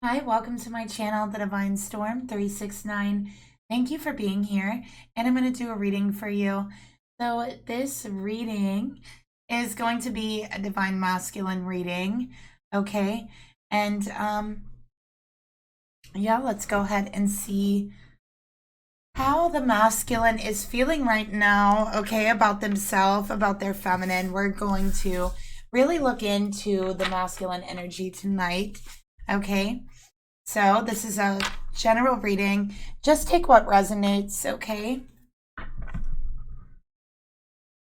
Hi, welcome to my channel, The Divine Storm 369. Thank you for being here, and I'm going to do a reading for you. So this reading is going to be a Divine Masculine reading, okay? And yeah, let's go ahead and see how the masculine is feeling right now, okay, about themselves, about their feminine. We're going to really look into the masculine energy tonight, okay? So this is a general reading. Just take what resonates, okay?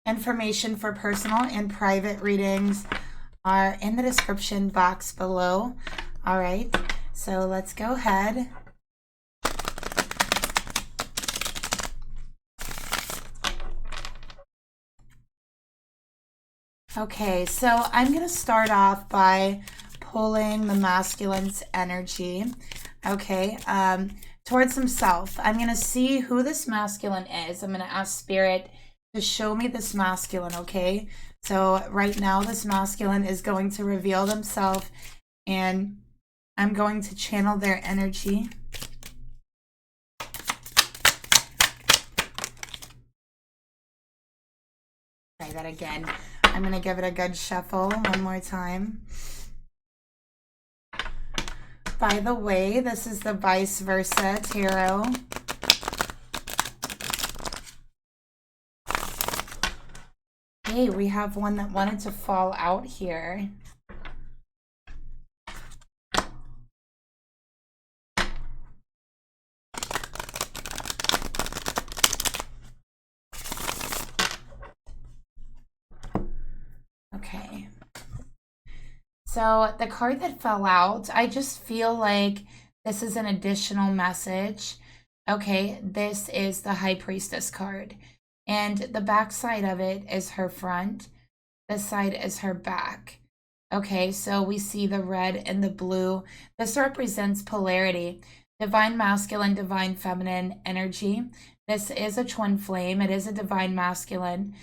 Information for personal and private readings are in the description box below. All right, so let's go ahead. Okay, so I'm going to start off by pulling the masculine's energy, okay, towards himself. I'm going to see who this masculine is. I'm going to ask Spirit to show me this masculine, okay? So right now, this masculine is going to reveal themselves, and I'm going to channel their energy. Try that again. I'm going to give it a good shuffle one more time. By the way, this is the vice versa tarot. Hey, we have one that wanted to fall out here. Okay. So the card that fell out, I just feel like this is an additional message. Okay, this is the High Priestess card. And the back side of it is her front. This side is her back. Okay, so we see the red and the blue. This represents polarity. Divine masculine, divine feminine energy. This is a twin flame. It is a divine masculine.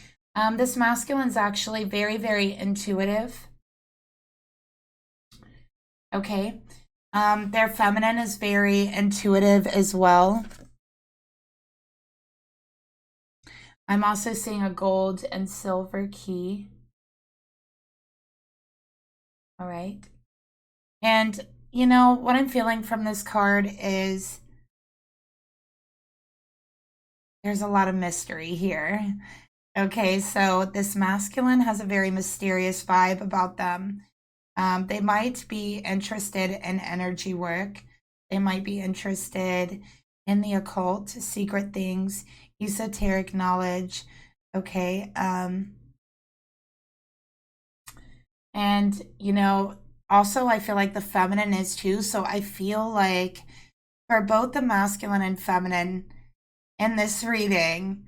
This masculine is actually very, very intuitive. Okay. Their feminine is very intuitive as well. I'm also seeing a gold and silver key. All right. And, you know, what I'm feeling from this card is there's a lot of mystery here. Okay, so this masculine has a very mysterious vibe about them. They might be interested in energy work. They might be interested in the occult, secret things, esoteric knowledge. Okay. And, you know, also I feel like the feminine is too. So I feel like for both the masculine and feminine in this reading,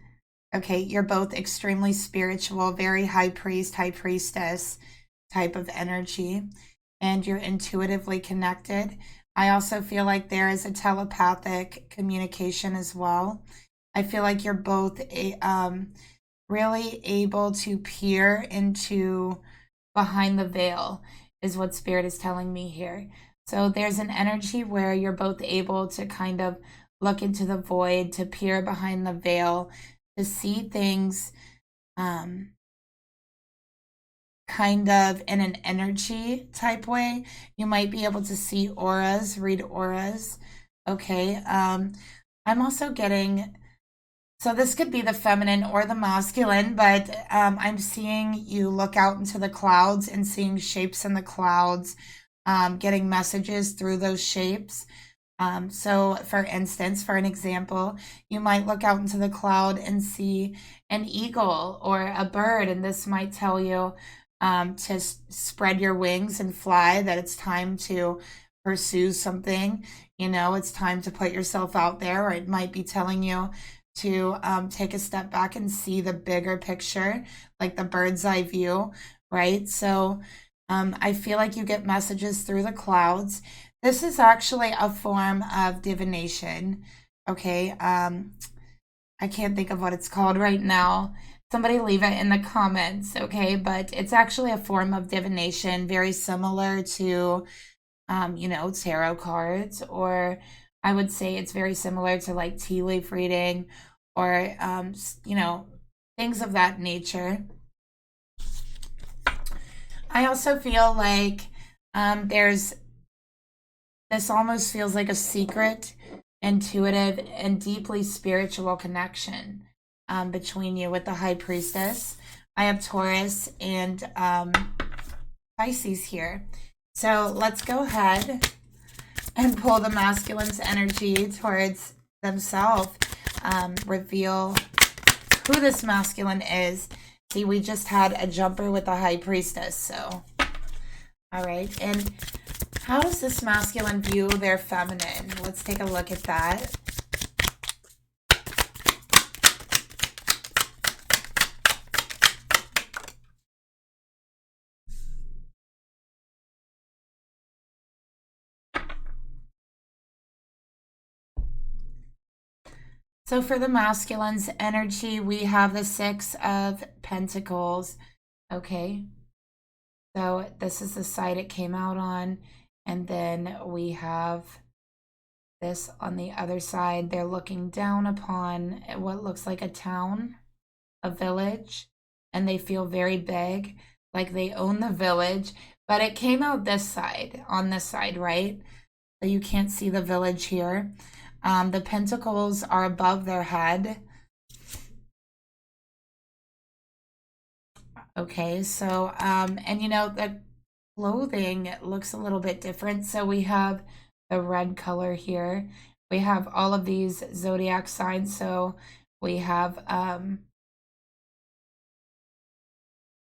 okay, you're both extremely spiritual, very high priest, high priestess type of energy, and you're intuitively connected. I also feel like there is a telepathic communication as well. I feel like you're both really able to peer into behind the veil is what Spirit is telling me here. So there's an energy where you're both able to kind of look into the void, to peer behind the veil, to see things kind of in an energy type way. You might be able to see auras, read auras. Okay. I'm also getting, so this could be the feminine or the masculine, but I'm seeing you look out into the clouds and seeing shapes in the clouds, getting messages through those shapes. So for instance, for an example, you might look out into the cloud and see an eagle or a bird, and this might tell you to spread your wings and fly, that it's time to pursue something. You know, it's time to put yourself out there, or it might be telling you to take a step back and see the bigger picture, like the bird's eye view, right? So I feel like you get messages through the clouds. This is actually a form of divination, okay? I can't think of what it's called right now. Somebody leave it in the comments, okay? But it's actually a form of divination, very similar to you know, tarot cards, or I would say it's very similar to like tea leaf reading, or, you know, things of that nature. I also feel like there's, this almost feels like a secret, intuitive, and deeply spiritual connection between you with the High Priestess. I have Taurus and Pisces here. So let's go ahead and pull the masculine's energy towards themselves. Reveal who this masculine is. See, we just had a jumper with the High Priestess. So, all right. And how does this masculine view their feminine? Let's take a look at that. So for the masculine's energy, we have the Six of Pentacles. Okay. So this is the side it came out on. And then we have this on the other side. They're looking down upon what looks like a town, a village, and they feel very big, like they own the village. But it came out this side, on this side, right? So you can't see the village here. The pentacles are above their head. Okay, so, and you know, the clothing looks a little bit different. So we have the red color here. We have all of these zodiac signs. So we have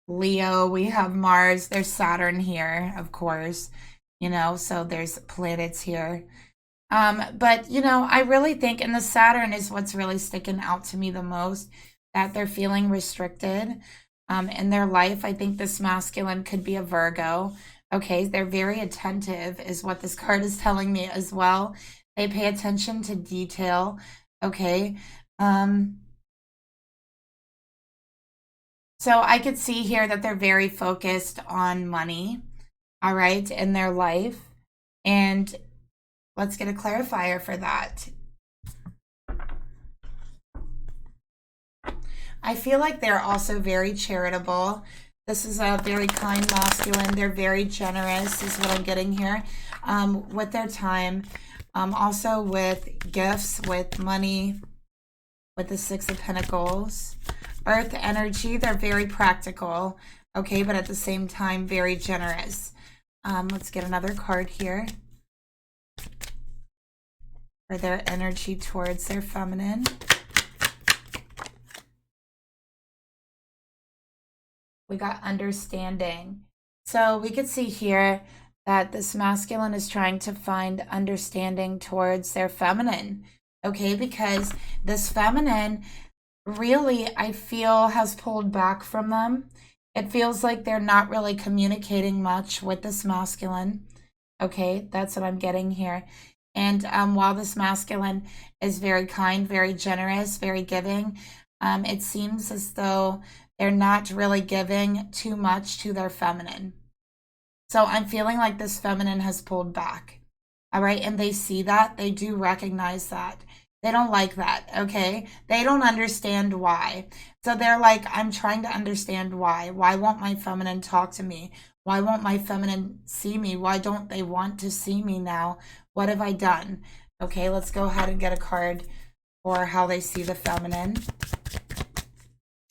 Leo, we have Mars, there's Saturn here, of course, you know, so there's planets here. But, you know, I really think, and the Saturn is what's really sticking out to me the most, that they're feeling restricted in their life. I think this masculine could be a Virgo. Okay, they're very attentive is what this card is telling me as well. They pay attention to detail. Okay. So I could see here that they're very focused on money, all right, in their life. And let's get a clarifier for that. I feel like they're also very charitable. This is a very kind masculine. They're very generous is what I'm getting here with their time. Also with gifts, with money, with the Six of Pentacles. Earth energy, they're very practical, okay, but at the same time, very generous. Let's get another card here for their energy towards their feminine. We got understanding. So we could see here that this masculine is trying to find understanding towards their feminine, okay, because this feminine really, I feel, has pulled back from them. It feels like they're not really communicating much with this masculine. Okay, that's what I'm getting here. And while this masculine is very kind, very generous, very giving, it seems as though they're not really giving too much to their feminine. So I'm feeling like this feminine has pulled back. All right, and they see that. They do recognize that. They don't like that, okay? They don't understand why. So they're like, I'm trying to understand why. Why won't my feminine talk to me? Why won't my feminine see me? Why don't they want to see me now? What have I done? Okay, let's go ahead and get a card for how they see the feminine.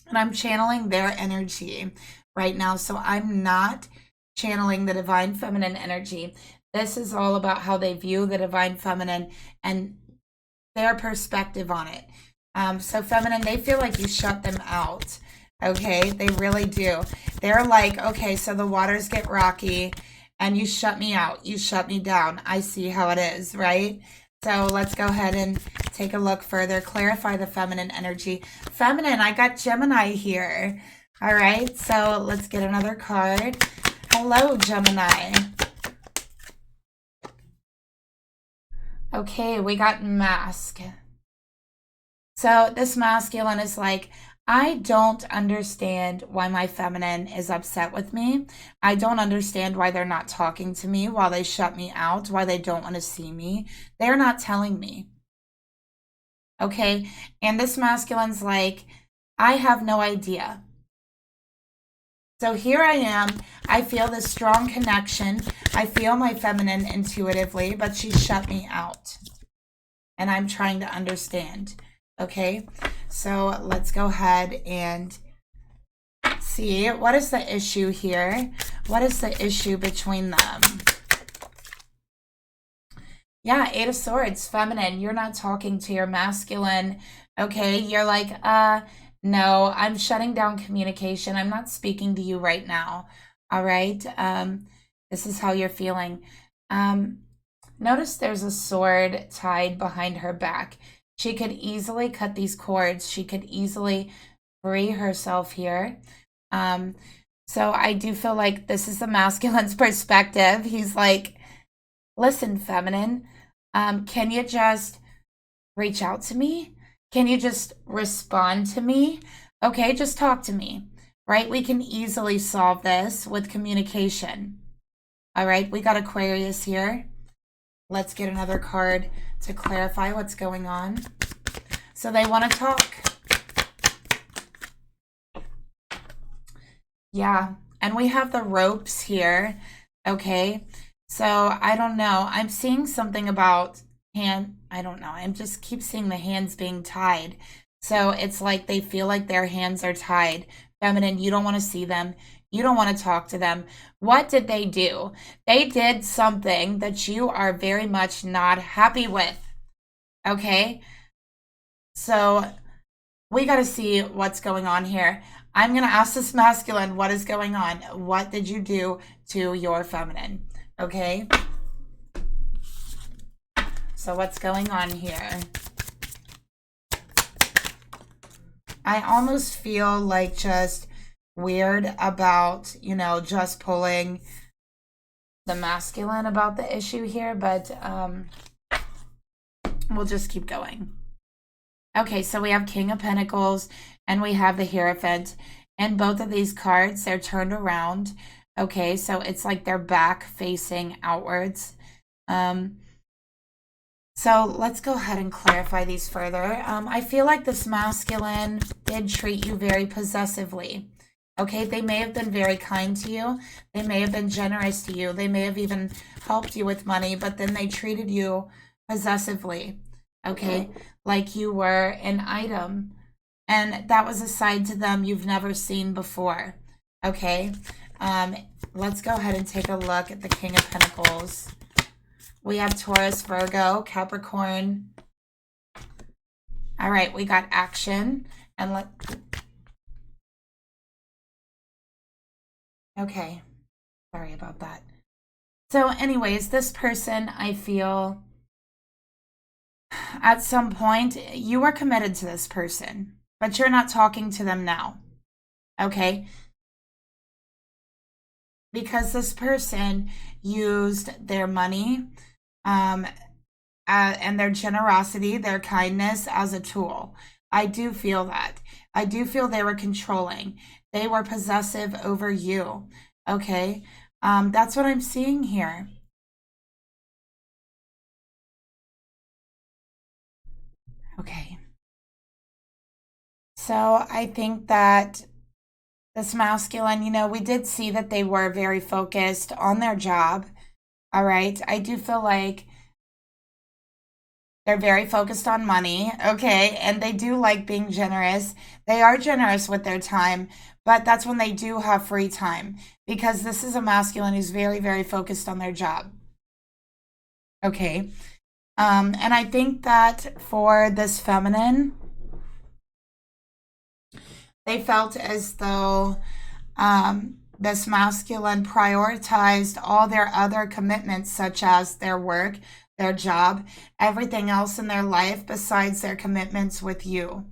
And I'm channeling their energy right now. So I'm not channeling the divine feminine energy. This is all about how they view the divine feminine and their perspective on it. So feminine, they feel like you shut them out. Okay, they really do. They're like, okay, so the waters get rocky and you shut me out. You shut me down. I see how it is, right? So let's go ahead and take a look further. Clarify the feminine energy. Feminine, I got Gemini here. All right, so let's get another card. Hello, Gemini. Okay, we got Mask. So this masculine is like, I don't understand why my feminine is upset with me. I don't understand why they're not talking to me, why they shut me out, why they don't want to see me. They're not telling me. Okay? And this masculine's like, I have no idea. So here I am. I feel this strong connection. I feel my feminine intuitively, but she shut me out. And I'm trying to understand. Okay? So let's go ahead and see, what is the issue here? What is the issue between them? Yeah, Eight of Swords, feminine. You're not talking to your masculine. Okay, you're like, no, I'm shutting down communication. I'm not speaking to you right now. All right. This is how you're feeling. Notice there's a sword tied behind her back. She could easily cut these cords. She could easily free herself here. So I do feel like this is the masculine's perspective. He's like, listen, feminine, can you just reach out to me? Can you just respond to me? Okay, just talk to me, right? We can easily solve this with communication. All right, we got Aquarius here. Let's get another card to clarify what's going on. So they want to talk. Yeah, and we have the ropes here. Okay, so I don't know. I'm seeing something about I don't know. I just keep seeing the hands being tied. So it's like they feel like their hands are tied. Feminine, you don't want to see them. You don't want to talk to them. What did they do? They did something that you are very much not happy with. Okay? So we got to see what's going on here. I'm going to ask this masculine, what is going on? What did you do to your feminine? Okay? So what's going on here? I almost feel like just weird about, you know, just pulling the masculine about the issue here, but we'll just keep going. Okay, so we have King of Pentacles and we have the Hierophant, and both of these cards, they're turned around. Okay, so it's like they're back facing outwards. So let's go ahead and clarify these further. I feel like this masculine did treat you very possessively. Okay, they may have been very kind to you. They may have been generous to you. They may have even helped you with money, but then they treated you possessively. Okay, like you were an item. And that was a side to them you've never seen before. Okay, let's go ahead and take a look at the King of Pentacles. We have Taurus, Virgo, Capricorn. All right, we got action. And okay, sorry about that. So anyways, this person, I feel at some point you were committed to this person, but you're not talking to them now. Okay? Because this person used their money and their generosity, their kindness as a tool. I do feel that. I do feel they were controlling. They were possessive over you. Okay? That's what I'm seeing here. Okay. So I think that this masculine, you know, we did see that they were very focused on their job. All right. I do feel like they're very focused on money. Okay. And they do like being generous. They are generous with their time, but that's when they do have free time, because this is a masculine who's very, very focused on their job. Okay. And I think that for this feminine, they felt as though this masculine prioritized all their other commitments, such as their work, their job, everything else in their life besides their commitments with you.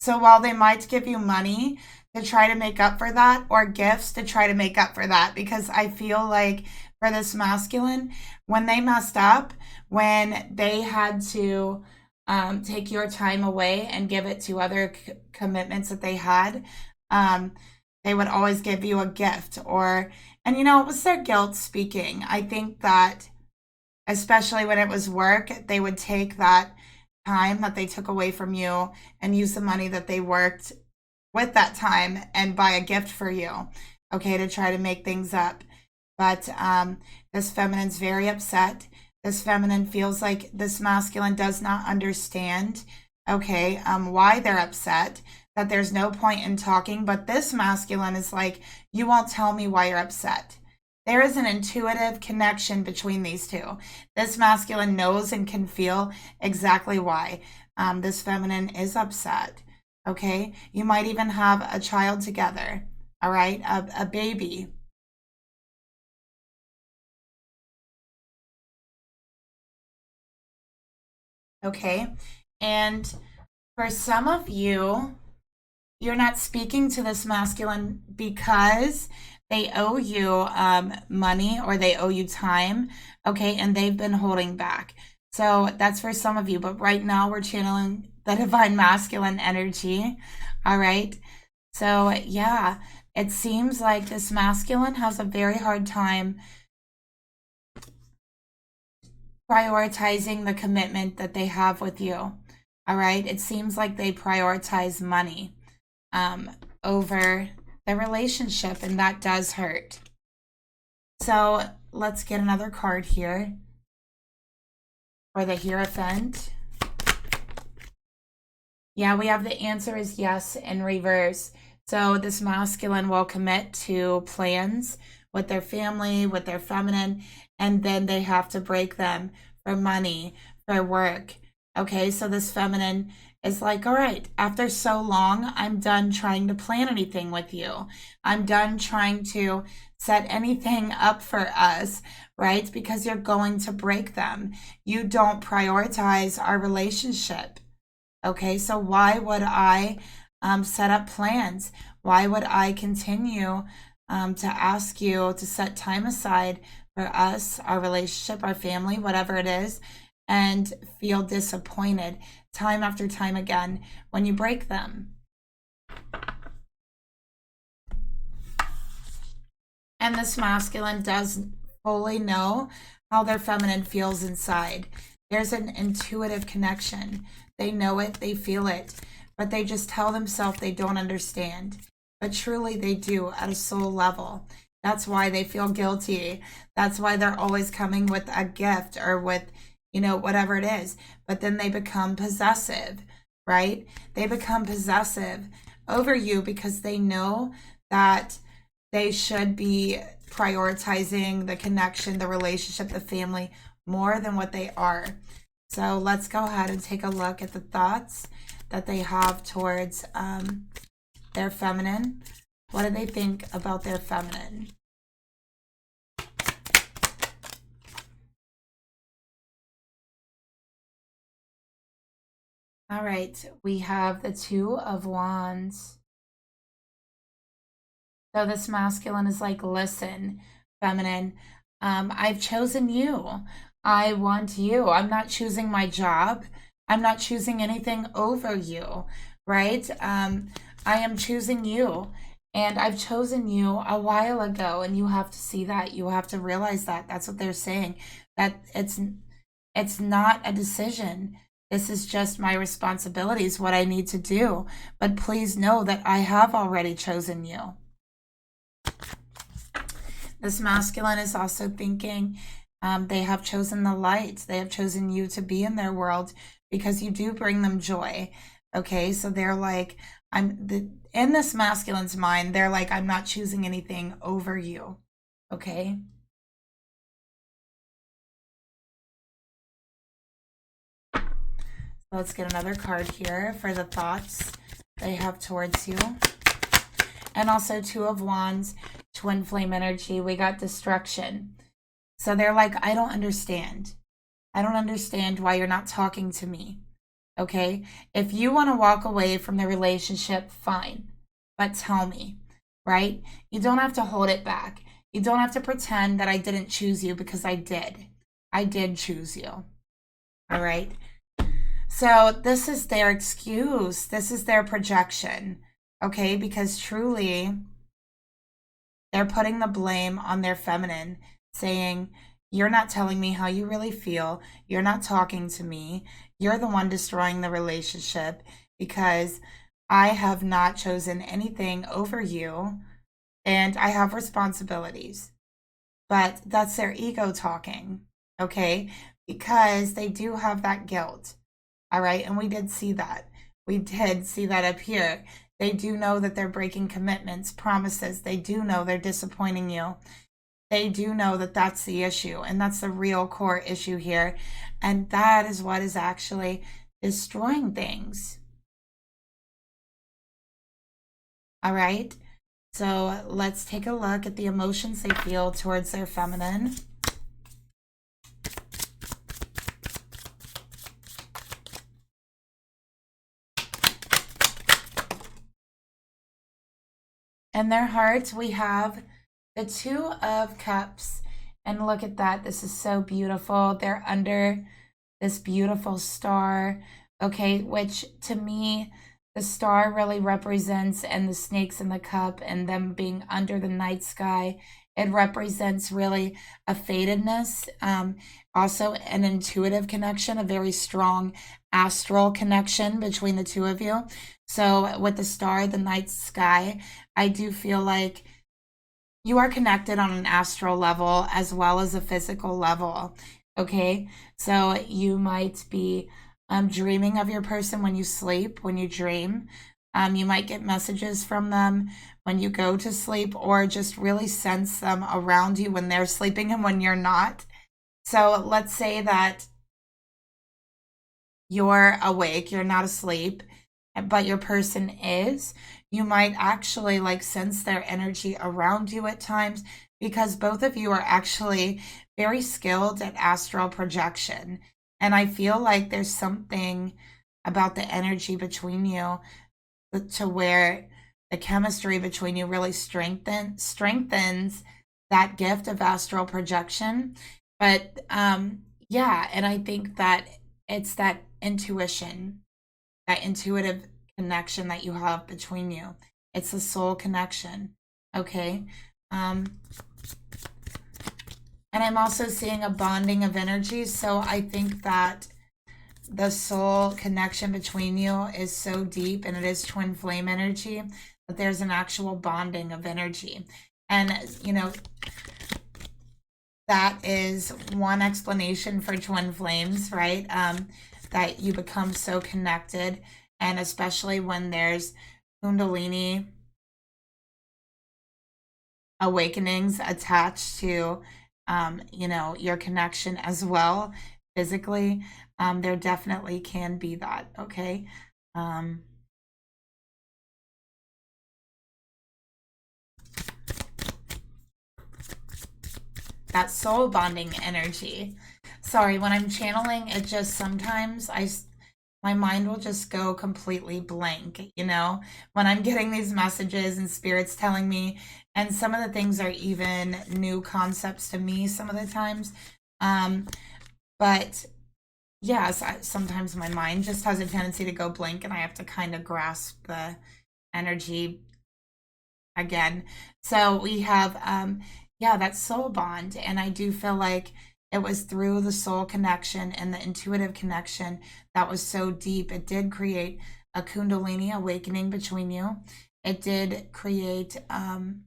So while they might give you money to try to make up for that, or gifts to try to make up for that, because I feel like for this masculine, when they messed up, when they had to take your time away and give it to other commitments that they had. They would always give you a gift, and you know, it was their guilt speaking. I think that, especially when it was work, they would take that time that they took away from you and use the money that they worked with that time and buy a gift for you, okay, to try to make things up. But this feminine's very upset. This feminine feels like this masculine does not understand, okay, why they're upset, that there's no point in talking. But this masculine is like, you won't tell me why you're upset. There is an intuitive connection between these two. This masculine knows and can feel exactly why this feminine is upset. Okay, you might even have a child together, all right, a baby. Okay, and for some of you, you're not speaking to this masculine because they owe you money or they owe you time, okay, and they've been holding back. So that's for some of you, but right now we're channeling the divine masculine energy, all right? So yeah, it seems like this masculine has a very hard time prioritizing the commitment that they have with you, all right? It seems like they prioritize money over the relationship, and that does hurt. So let's get another card here for the Hierophant. Yeah, we have the answer is yes in reverse. So this masculine will commit to plans with their family, with their feminine, and then they have to break them for money, for work. Okay, so this feminine is like, all right, after so long, I'm done trying to plan anything with you. I'm done trying to set anything up for us, right? Because you're going to break them. You don't prioritize our relationship. Okay, so why would I set up plans? Why would I continue to ask you to set time aside for us, our relationship, our family, whatever it is, and feel disappointed time after time again when you break them? And this masculine does fully know how their feminine feels inside. There's an intuitive connection. They know it, they feel it, but they just tell themselves they don't understand. But truly they do at a soul level. That's why they feel guilty. That's why they're always coming with a gift or with, you know, whatever it is. But then they become possessive, right? They become possessive over you because they know that they should be prioritizing the connection, the relationship, the family more than what they are. So let's go ahead and take a look at the thoughts that they have towards their feminine. What do they think about their feminine? All right, we have the Two of Wands. So this masculine is like, listen, feminine, I've chosen you. I want you. I'm not choosing my job. I'm not choosing anything over you, right? I am choosing you. And I've chosen you a while ago, and you have to see that. You have to realize that. That's what they're saying. That it's not a decision. This is just my responsibilities, what I need to do. But please know that I have already chosen you. This masculine is also thinking they have chosen the light. They have chosen you to be in their world because you do bring them joy. Okay, so they're like, in this masculine's mind, they're like, I'm not choosing anything over you. Okay. Let's get another card here for the thoughts they have towards you. And also Two of Wands, twin flame energy. We got destruction. So they're like, I don't understand. I don't understand why you're not talking to me. Okay? If you want to walk away from the relationship, fine. But tell me, right? You don't have to hold it back. You don't have to pretend that I didn't choose you, because I did. I did choose you. All right? So this is their excuse. This is their projection, okay? Because truly, they're putting the blame on their feminine, saying, you're not telling me how you really feel. You're not talking to me. You're the one destroying the relationship because I have not chosen anything over you and I have responsibilities. But that's their ego talking, okay? Because they do have that guilt. All right. And we did see that. We did see that up here. They do know that they're breaking commitments, promises. They do know they're disappointing you. They do know that that's the issue. And that's the real core issue here. And that is what is actually destroying things. All right. So let's take a look at the emotions they feel towards their feminine. In their hearts, we have the Two of Cups. And look at that. This is so beautiful. They're under this beautiful star, okay, which to me, the star really represents, and the snakes in the cup and them being under the night sky, it represents really a fatedness, also an intuitive connection, a very strong astral connection between the two of you. So with the star, the night sky, I do feel like you are connected on an astral level as well as a physical level. Okay, so you might be dreaming of your person when you sleep, when you dream. You might get messages from them when you go to sleep, or just really sense them around you when they're sleeping and when you're not. So let's say that you're awake, you're not asleep, but your person is. You might actually like sense their energy around you at times, because both of you are actually very skilled at astral projection. And I feel like there's something about the energy between you to where the chemistry between you really strengthens that gift of astral projection. But yeah, and I think that it's that intuition, that intuitive connection that you have between you. It's the soul connection, okay? And I'm also seeing a bonding of energies. So I think that the soul connection between you is so deep, and it is twin flame energy, that there's an actual bonding of energy. And, you know, that is one explanation for twin flames, right? That you become so connected, and especially when there's Kundalini awakenings attached to, you know, your connection as well physically, there definitely can be that, okay? That soul bonding energy. Sorry, when I'm channeling, it just sometimes my mind will just go completely blank, you know, when I'm getting these messages and spirits telling me, and some of the things are even new concepts to me some of the times. But yes, sometimes my mind just has a tendency to go blank, and I have to kind of grasp the energy again. So we have, yeah, that soul bond. And I do feel like it was through the soul connection and the intuitive connection that was so deep. It did create a Kundalini awakening between you. It did create an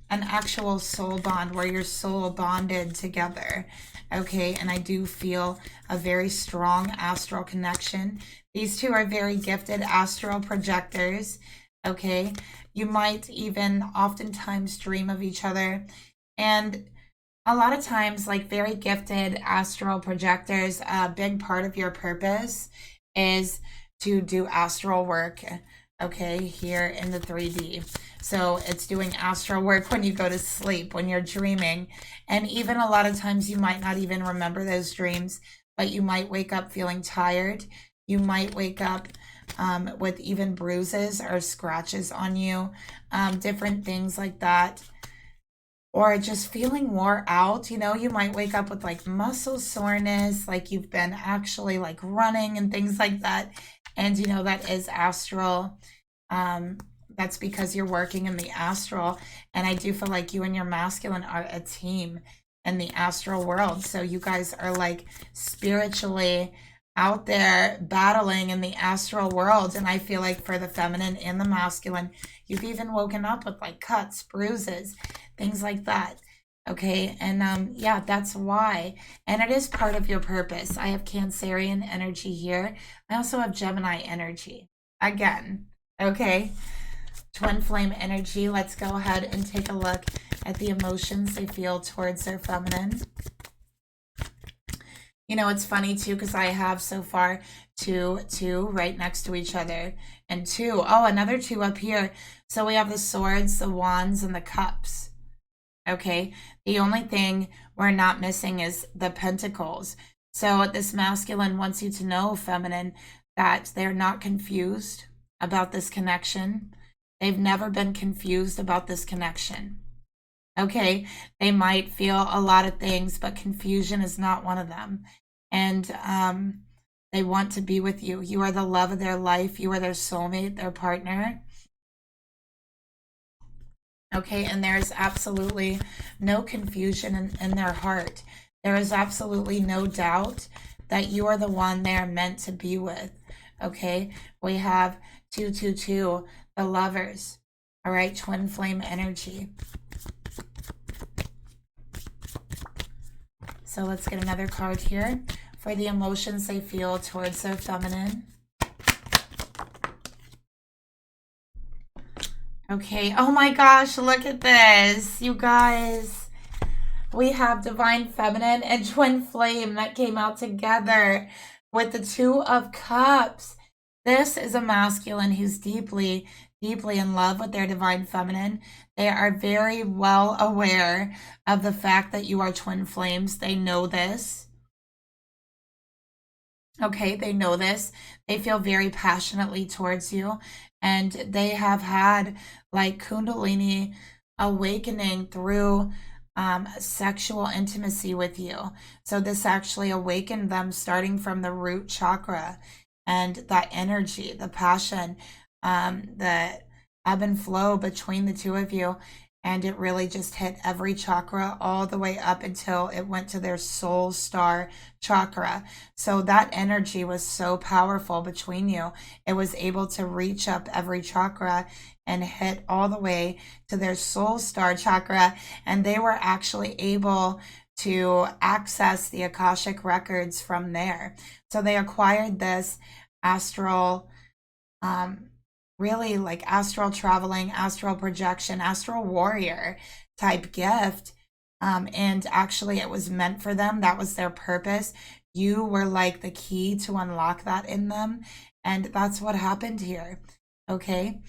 actual soul bond where your soul bonded together. Okay, and I do feel a very strong astral connection. These two are very gifted astral projectors. Okay, you might even oftentimes dream of each other. And a lot of times, like very gifted astral projectors, a big part of your purpose is to do astral work, okay, here in the 3D. So it's doing astral work when you go to sleep, when you're dreaming. And even a lot of times you might not even remember those dreams, but you might wake up feeling tired. You might wake up with even bruises or scratches on you, different things like that. or just feeling wore out. You know, you might wake up with like muscle soreness, like you've been actually like running and things like that. And you know, that is astral. That's because you're working in the astral. And I do feel like you and your masculine are a team in the astral world. So you guys are like spiritually out there battling in the astral world. And I feel like for the feminine and the masculine, you've even woken up with like cuts, bruises, things like that. Okay, and yeah, that's why. And it is part of your purpose. I have Cancerian energy here. I also have Gemini energy. Again, okay? Twin flame energy. Let's go ahead and take a look at the emotions they feel towards their feminine. You know, it's funny too, because I have so far two right next to each other. And two, oh, another two up here. So we have the swords, the wands, and the cups. Okay, the only thing we're not missing is the pentacles. So this masculine wants you to know, feminine, that they're not confused about this connection. They've never been confused about this connection. Okay, they might feel a lot of things, but confusion is not one of them. And they want to be with you. You are the love of their life. You are their soulmate, their partner. Okay, and there's absolutely no confusion in their heart. There is absolutely no doubt that you are the one they are meant to be with. Okay, we have 222, the lovers. All right, twin flame energy. So let's get another card here for the emotions they feel towards their feminine. Okay, oh my gosh, look at this, you guys. We have divine feminine and twin flame that came out together with the Two of Cups. This is a masculine who's deeply, deeply in love with their divine feminine. They are very well aware of the fact that you are twin flames. They know this. Okay, they know this. They feel very passionately towards you. And they have had like Kundalini awakening through sexual intimacy with you. So this actually awakened them starting from the root chakra, and that energy, the passion, the ebb and flow between the two of you. And it really just hit every chakra all the way up until it went to their soul star chakra. So that energy was so powerful between you. It was able to reach up every chakra and hit all the way to their soul star chakra. And they were actually able to access the Akashic records from there. So they acquired this astral, really like astral traveling, astral projection, astral warrior type gift. And actually it was meant for them. That was their purpose. You were like the key to unlock that in them. And that's what happened here. Okay.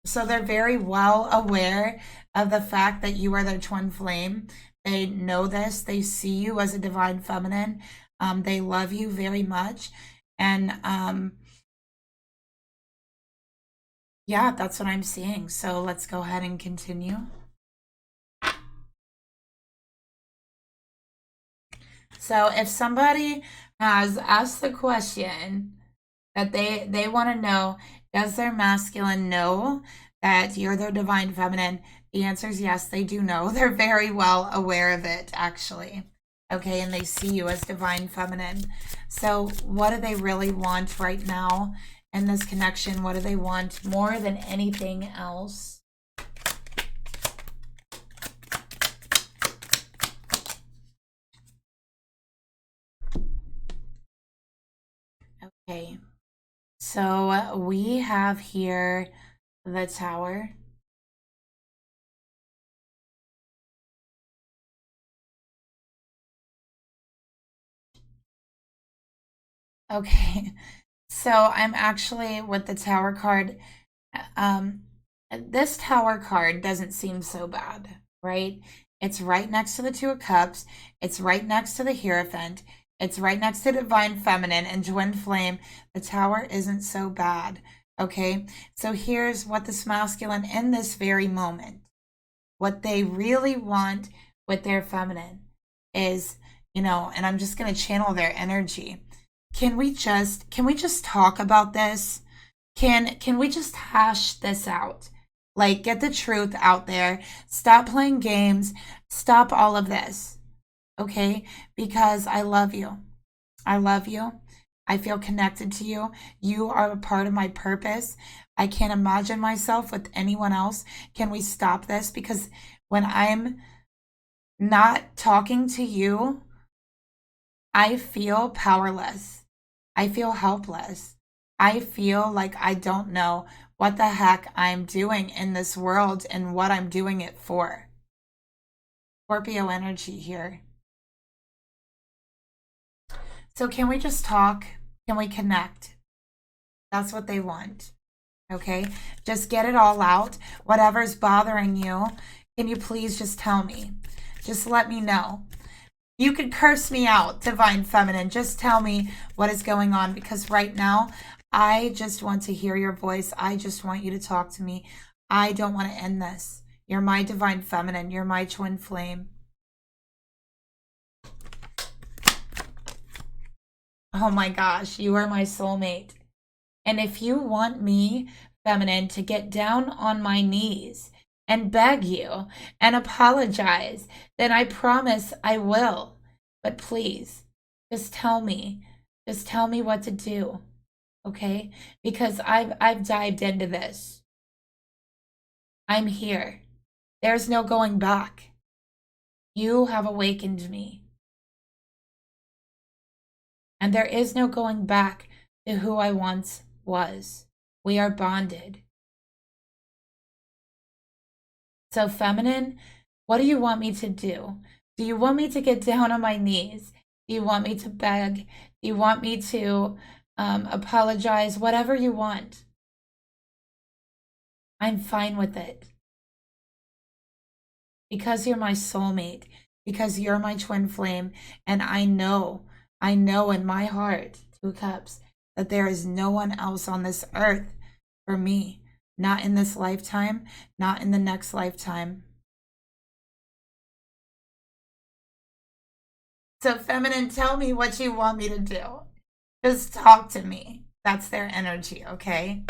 So they're very well aware of the fact that you are their twin flame. They know this. They see you as a divine feminine. They love you very much. And yeah, that's what I'm seeing. So let's go ahead and continue. So if somebody has asked the question that they want to know, does their masculine know that you're their divine feminine? The answer is yes, they do know. They're very well aware of it, actually. Okay, and they see you as divine feminine. So what do they really want right now in this connection? What do they want more than anything else? Okay, so we have here the Tower. Okay, so I'm actually with the Tower card. This Tower card doesn't seem so bad, right? It's right next to the Two of Cups. It's right next to the Hierophant. It's right next to Divine Feminine and Twin Flame. The Tower isn't so bad, okay? So here's what this masculine in this very moment what they really want with their feminine is, you know, and I'm just going to channel their energy. Can we just talk about this? Can we just hash this out? Like, get the truth out there. Stop playing games. Stop all of this. Okay? Because I love you. I love you. I feel connected to you. You are a part of my purpose. I can't imagine myself with anyone else. Can we stop this? Because when I'm not talking to you, I feel powerless. I feel helpless. I feel like I don't know what the heck I'm doing in this world and what I'm doing it for. Scorpio energy here. So can we just talk? Can we connect? That's what they want. Okay? Just get it all out. Whatever's bothering you, can you please just tell me? Just let me know. You can curse me out, Divine Feminine. Just tell me what is going on, because right now, I just want to hear your voice. I just want you to talk to me. I don't want to end this. You're my Divine Feminine. You're my twin flame. Oh my gosh, you are my soulmate. And if you want me, Feminine, to get down on my knees and beg you and apologize, then I promise I will. But please, just tell me. Just tell me what to do. Okay? Because I've dived into this. I'm here. There's no going back. You have awakened me. And there is no going back to who I once was. We are bonded. So, Feminine, what do you want me to do? Do you want me to get down on my knees? Do you want me to beg? Do you want me to apologize? Whatever you want. I'm fine with it. Because you're my soulmate. Because you're my twin flame. And I know in my heart, 2 cups, that there is no one else on this earth for me. Not in this lifetime, not in the next lifetime. So, Feminine, tell me what you want me to do. Just talk to me. That's their energy, okay?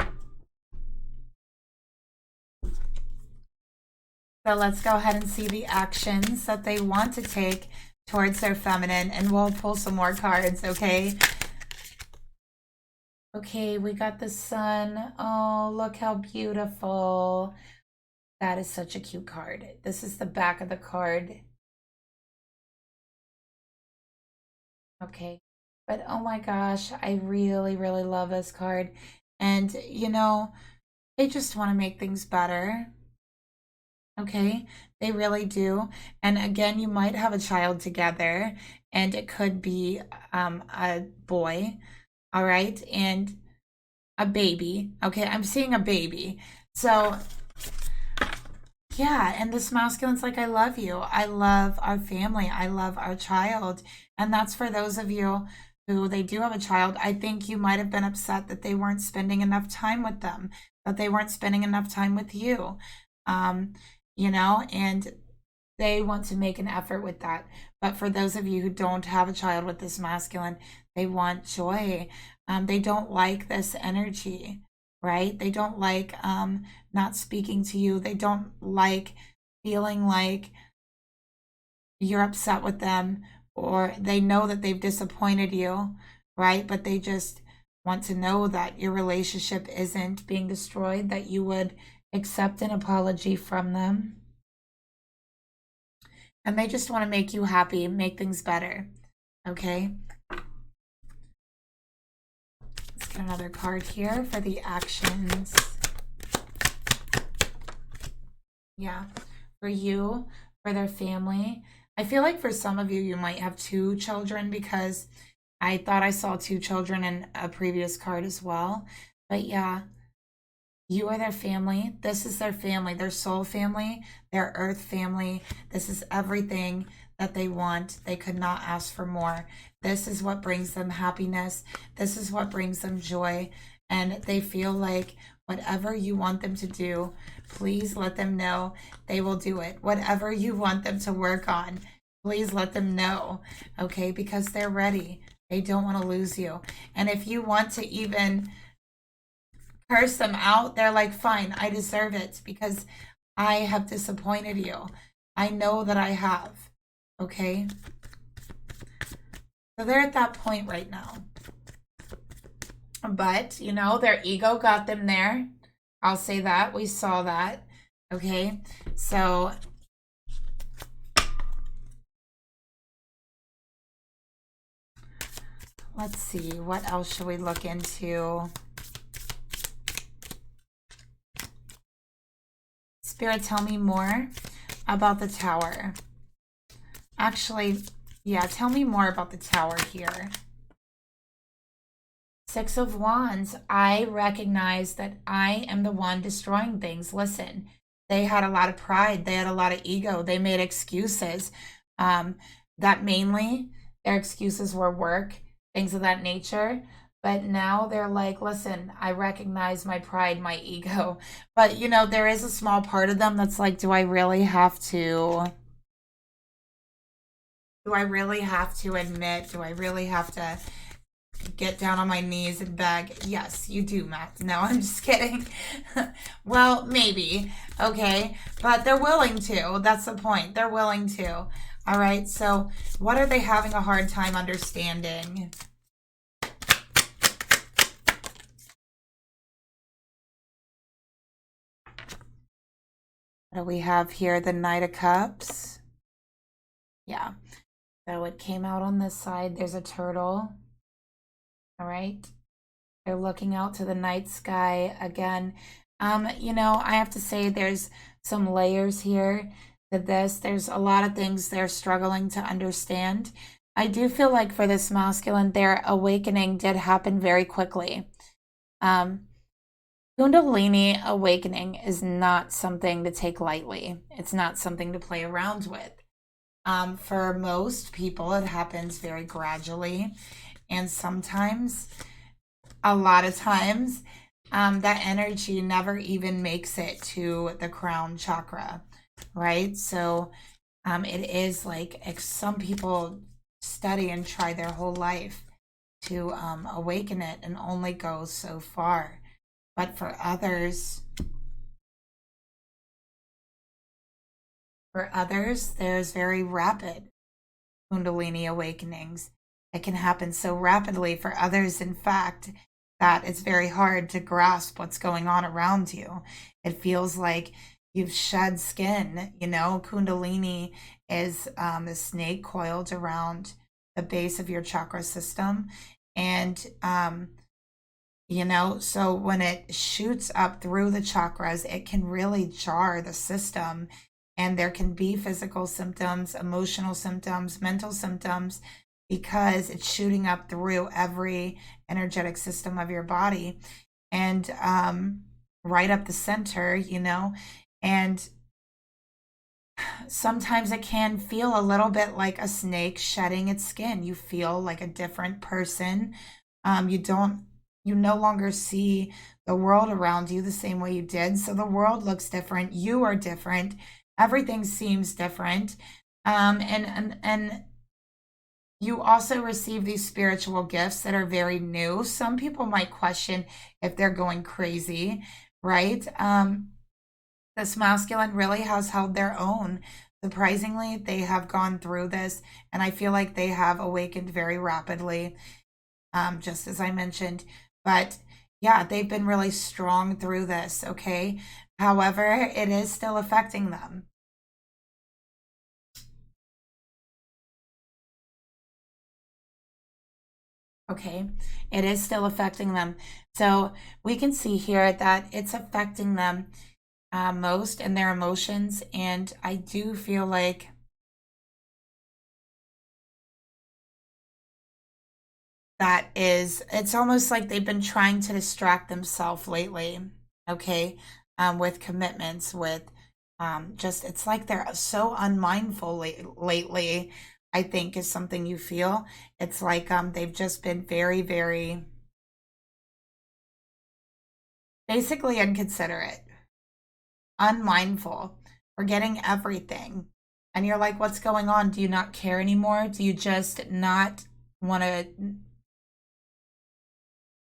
So let's go ahead and see the actions that they want to take towards their feminine, and we'll pull some more cards, okay? Okay, we got the sun. Oh, look how beautiful. That is such a cute card. This is the back of the card. Okay, but oh my gosh, I really, really love this card. And, you know, they just want to make things better. Okay, they really do. And again, you might have a child together, and it could be a boy, all right, and a baby. Okay, I'm seeing a baby. So yeah, and this masculine's like, I love you. I love our family. I love our child. And that's for those of you who they do have a child. I think you might have been upset that they weren't spending enough time with them, that they weren't spending enough time with you. You know, and they want to make an effort with that. But for those of you who don't have a child with this masculine, they want joy. They don't like this energy, right? They don't like not speaking to you. They don't like feeling like you're upset with them, or they know that they've disappointed you, right? But they just want to know that your relationship isn't being destroyed, that you would accept an apology from them. And they just want to make you happy, make things better. Okay? Let's get another card here for the actions. Yeah. For you, for their family. I feel like for some of you, you might have 2 children, because I thought I saw 2 children in a previous card as well. But yeah, you are their family. This is their family, their soul family, their earth family. This is everything that they want. They could not ask for more. This is what brings them happiness. This is what brings them joy. And they feel like Whatever you want them to do, please let them know they will do it. Whatever you want them to work on, please let them know, okay? Because they're ready. They don't want to lose you. And if you want to even curse them out, they're like, fine, I deserve it because I have disappointed you. I know that I have, okay? So they're at that point right now. But, you know, their ego got them there. I'll say that. We saw that, okay? So let's see. What else should we look into? Spirit, tell me more about the Tower. Actually, yeah, tell me more about the Tower here. Six of Wands. I recognize that I am the one destroying things. Listen, they had a lot of pride. They had a lot of ego. They made excuses. That mainly their excuses were work, things of that nature. But now they're like, listen, I recognize my pride, my ego. But, you know, there is a small part of them that's like, do I really have to admit, do I really have to get down on my knees and beg? Yes, you do, Matt. No, I'm just kidding. Well, maybe, okay? But they're willing to. That's the point. They're willing to. All right, so what are they having a hard time understanding? What do we have here? The Knight of Cups. Yeah. So it came out on this side. There's a turtle. All right. They're looking out to the night sky again. You know, I have to say there's some layers here to this. There's a lot of things they're struggling to understand. I do feel like for this masculine, their awakening did happen very quickly. Kundalini awakening is not something to take lightly. It's not something to play around with. For most people, it happens very gradually. And sometimes, a lot of times, that energy never even makes it to the crown chakra, right? So it is like some people study and try their whole life to awaken it and only go so far. But for others, there's very rapid Kundalini awakenings. It can happen so rapidly. For others, in fact, that it's very hard to grasp what's going on around you. It feels like you've shed skin. You know, Kundalini is a snake coiled around the base of your chakra system. And you know, so when it shoots up through the chakras, it can really jar the system. And there can be physical symptoms, emotional symptoms, mental symptoms, because it's shooting up through every energetic system of your body and right up the center, you know. And sometimes it can feel a little bit like a snake shedding its skin. You feel like a different person. You no longer see the world around you the same way you did. So the world looks different. You are different. Everything seems different. And you also receive these spiritual gifts that are very new. Some people might question if they're going crazy, right? This masculine really has held their own. Surprisingly, they have gone through this, and I feel like they have awakened very rapidly, just as I mentioned. But yeah, they've been really strong through this, okay? However, it is still affecting them. Okay, it is still affecting them. So we can see here that it's affecting them most in their emotions. And I do feel like it's almost like they've been trying to distract themselves lately, okay, with commitments, with just, it's like they're so unmindful lately, I think is something you feel. It's like they've just been very, very basically inconsiderate, unmindful, forgetting everything. And you're like, what's going on? Do you not care anymore? Do you just not want to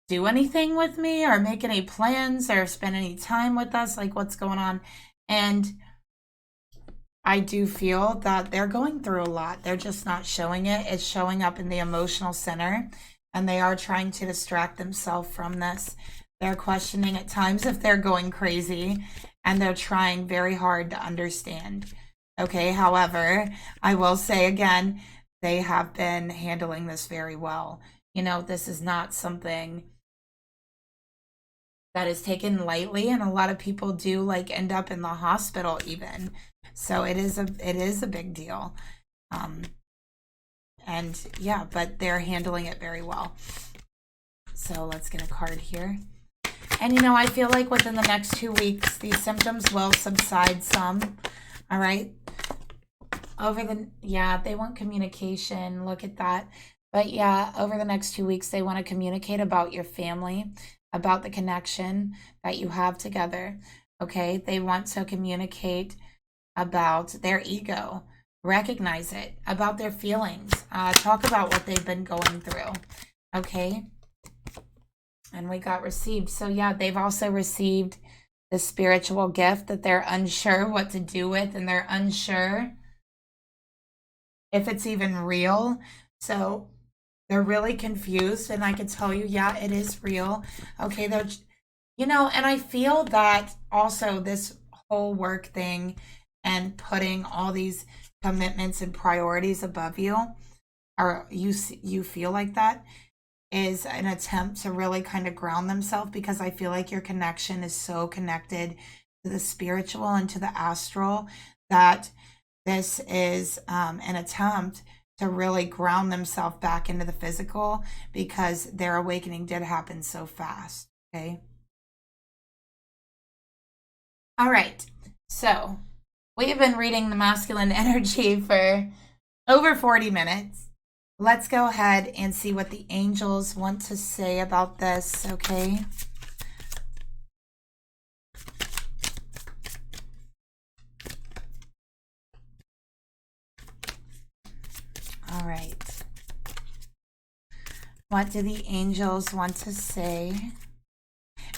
do anything with me or make any plans or spend any time with us? Like, what's going on? And I do feel that they're going through a lot. They're just not showing it. It's showing up in the emotional center, and they are trying to distract themselves from this. They're questioning at times if they're going crazy, and they're trying very hard to understand. Okay, however, I will say again, they have been handling this very well. You know, this is not something that is taken lightly, and a lot of people do like end up in the hospital even. So it is a big deal. And yeah, but they're handling it very well. So let's get a card here. And you know, I feel like within the next 2 weeks, these symptoms will subside some. All right. Yeah, they want communication. Look at that. But yeah, over the next 2 weeks, they want to communicate about your family, about the connection that you have together. Okay. They want to communicate about their ego, recognize it, about their feelings, talk about what they've been going through. Okay. And we got received. So yeah, they've also received the spiritual gift that they're unsure what to do with, and they're unsure if it's even real. So they're really confused, and I can tell you, yeah, it is real. Okay, they're, you know, and I feel that also this whole work thing and putting all these commitments and priorities above you, or you feel like that, is an attempt to really kind of ground themselves, because I feel like your connection is so connected to the spiritual and to the astral that this is an attempt to really ground themselves back into the physical, because their awakening did happen so fast. Okay. All right. So we've been reading the masculine energy for over 40 minutes. Let's go ahead and see what the angels want to say about this, okay? All right. What do the angels want to say?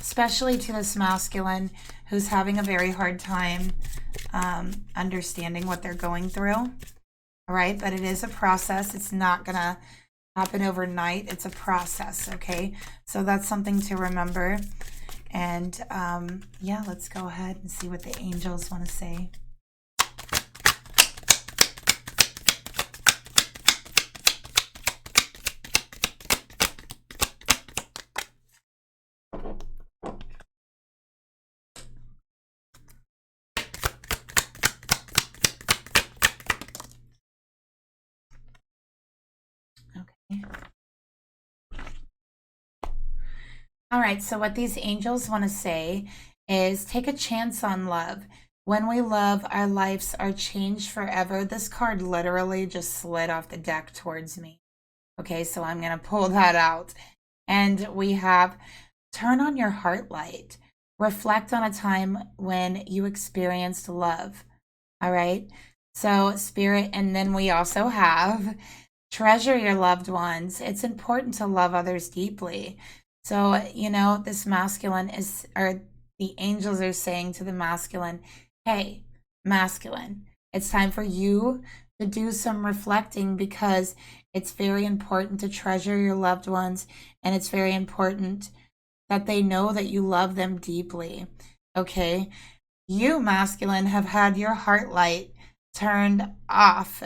Especially to this masculine who's having a very hard time understanding what they're going through. All right, but it is a process. It's not going to happen overnight. It's a process, okay? So that's something to remember. And yeah, let's go ahead and see what the angels want to say. All right, so what these angels want to say is take a chance on love. When we love, our lives are changed forever. This card literally just slid off the deck towards me. Okay, so I'm going to pull that out. And we have turn on your heart light. Reflect on a time when you experienced love. All right, so spirit, and then we also have treasure your loved ones. It's important to love others deeply. So, you know, this masculine is, or the angels are saying to the masculine, hey, masculine, it's time for you to do some reflecting, because it's very important to treasure your loved ones, and it's very important that they know that you love them deeply. Okay? You, masculine, have had your heart light turned off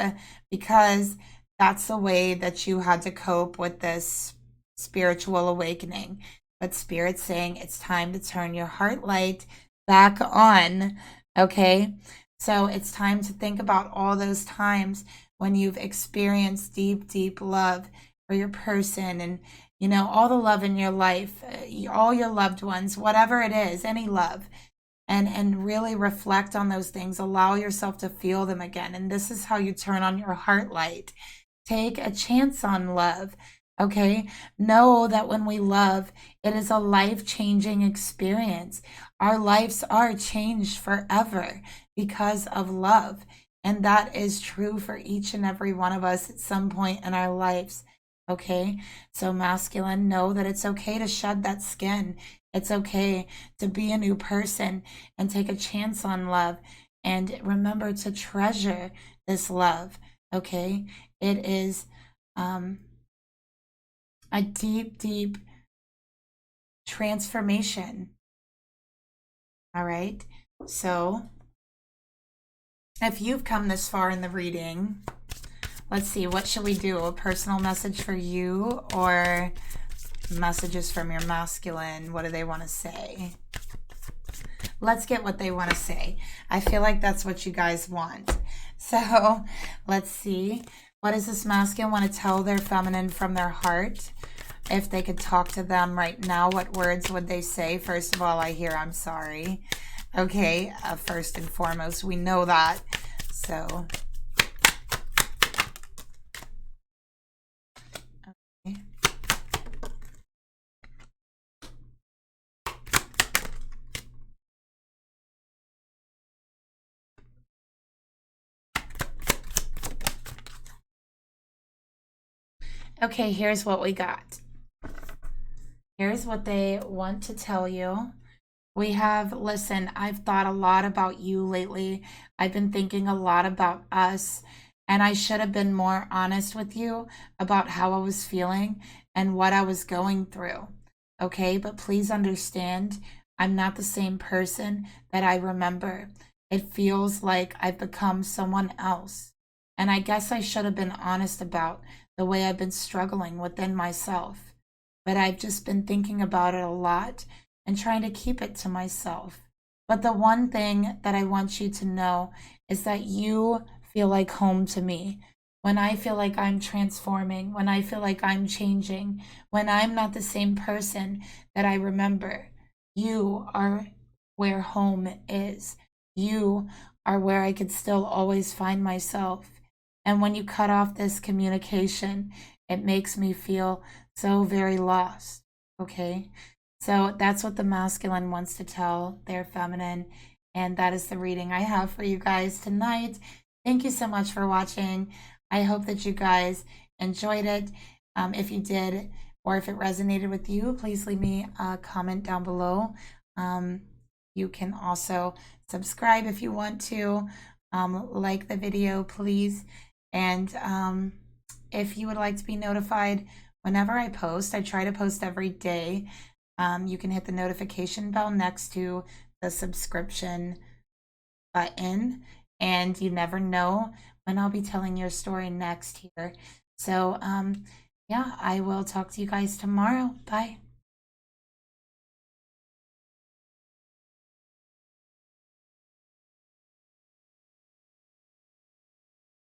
because that's the way that you had to cope with this spiritual awakening. But Spirit's saying it's time to turn your heart light back on. Okay, so it's time to think about all those times when you've experienced deep love for your person, and you know, all the love in your life, all your loved ones, whatever it is, any love, and really reflect on those things. Allow yourself to feel them again. And this is how you turn on your heart light. Take a chance on love. Okay, know that when we love, it is a life-changing experience. Our lives are changed forever because of love. And that is true for each and every one of us at some point in our lives. Okay, so masculine, know that it's okay to shed that skin. It's okay to be a new person and take a chance on love. And remember to treasure this love. Okay, it is a deep, deep transformation. All right. So if you've come this far in the reading, let's see, what should we do? A personal message for you or messages from your masculine? What do they want to say? Let's get what they want to say. I feel like that's what you guys want. So let's see. What does this masculine want to tell their feminine from their heart? If they could talk to them right now, what words would they say? First of all, I hear I'm sorry. Okay, first and foremost, we know that. So, okay. Okay, here's what we got. Here's what they want to tell you. We have, listen, I've thought a lot about you lately. I've been thinking a lot about us, and I should have been more honest with you about how I was feeling and what I was going through. Okay, but please understand, I'm not the same person that I remember. It feels like I've become someone else. And I guess I should have been honest about the way I've been struggling within myself. But I've just been thinking about it a lot and trying to keep it to myself. But the one thing that I want you to know is that you feel like home to me. When I feel like I'm transforming, when I feel like I'm changing, when I'm not the same person that I remember, you are where home is. You are where I could still always find myself. And when you cut off this communication, it makes me feel so very lost. Okay? So that's what the masculine wants to tell their feminine. And that is the reading I have for you guys tonight. Thank you so much for watching. I hope that you guys enjoyed it. If you did, or if it resonated with you, please leave me a comment down below. You can also subscribe if you want to. Like the video, please. And if you would like to be notified whenever I post, I try to post every day. You can hit the notification bell next to the subscription button, and you never know when I'll be telling your story next here. So, yeah, I will talk to you guys tomorrow. Bye.